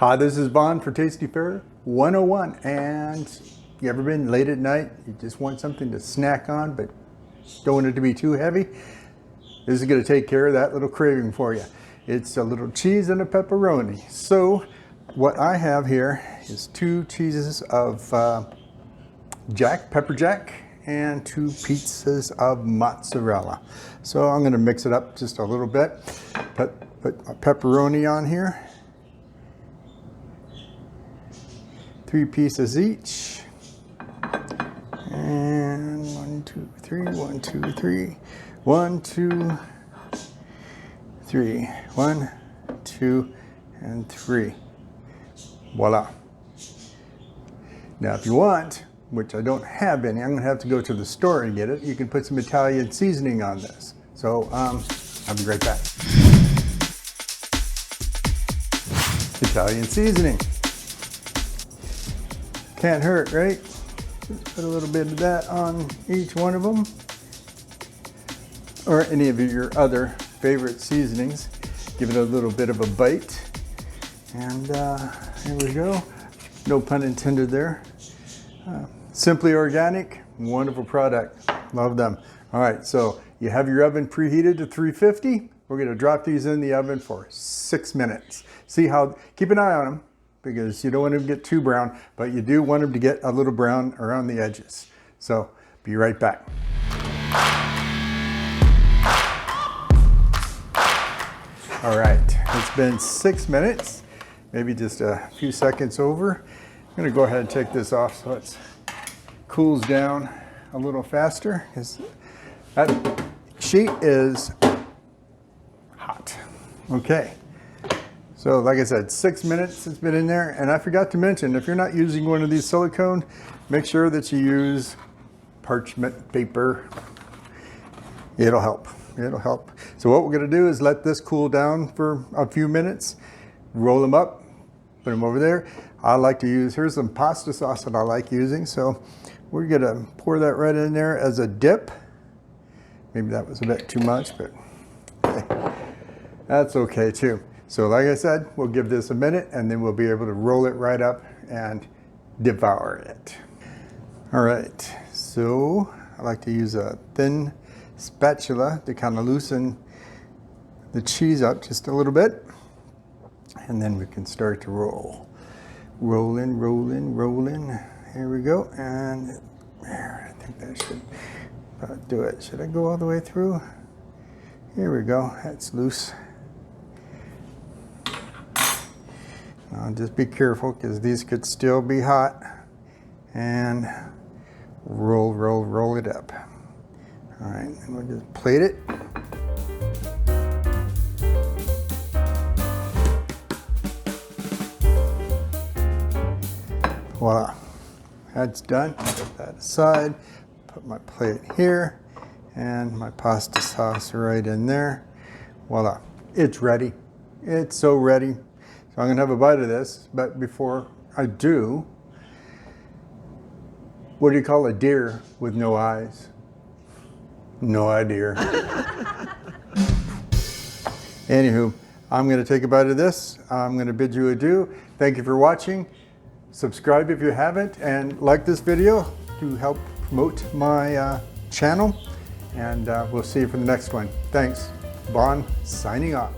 Hi, this is Vaughn for Tasty Fare 101. And you ever been late at night? You just want something to snack on, but don't want it to be too heavy? This is going to take care of that little craving for you. It's a little cheese and a pepperoni. So what I have here is 2 cheeses of pepper jack, and 2 pieces of mozzarella. So I'm going to mix it up just a little bit. Put a pepperoni on here. 3 pieces each. And 1, 2, 3, 1, 2, 3. 1, 2, 3. 1, 2, and 3. Voila. Now if you want, which I don't have any, I'm going to have to go to the store and get it. You can put some Italian seasoning on this. So I'll be right back. Italian seasoning. Can't hurt, right? Just put a little bit of that on each one of them. Or any of your other favorite seasonings. Give it a little bit of a bite. And here we go. No pun intended there. Simply organic, wonderful product. Love them. All right, so you have your oven preheated to 350. We're going to drop these in the oven for 6 minutes. Keep an eye on them because you don't want them to get too brown, but you do want them to get a little brown around the edges. So be right back. All right, it's been 6 minutes, maybe just a few seconds over. I'm going to go ahead and take this off so it cools down a little faster, because that sheet is hot. Okay, so like I said, 6 minutes it's been in there, and I forgot to mention, if you're not using one of these silicone, make sure that you use parchment paper. It'll help. It'll help. So what we're going to do is let this cool down for a few minutes, roll them up, put them over there. I like to use, here's some pasta sauce that I like using, so we're going to pour that right in there as a dip. Maybe that was a bit too much, but okay. That's okay too. So like I said, we'll give this a minute and then we'll be able to roll it right up and devour it. All right, so I like to use a thin spatula to kind of loosen the cheese up just a little bit, and then we can start to roll. Rolling, rolling, rolling. Here we go, and there, I think that should do it. Should I go all the way through? Here we go, that's loose. Now just be careful because these could still be hot, and roll, roll, roll it up. All right, and we'll just plate it. Voila, that's done. Put that aside, put my plate here, and my pasta sauce right in there. Voila, it's ready. It's so ready. So I'm gonna have a bite of this, but before I do, what do you call a deer with no eyes? No idea. Anywho, I'm gonna take a bite of this. I'm gonna bid you adieu. Thank you for watching. Subscribe if you haven't, and like this video to help promote my channel, and we'll see you for the next one. Thanks. Vaughn signing off.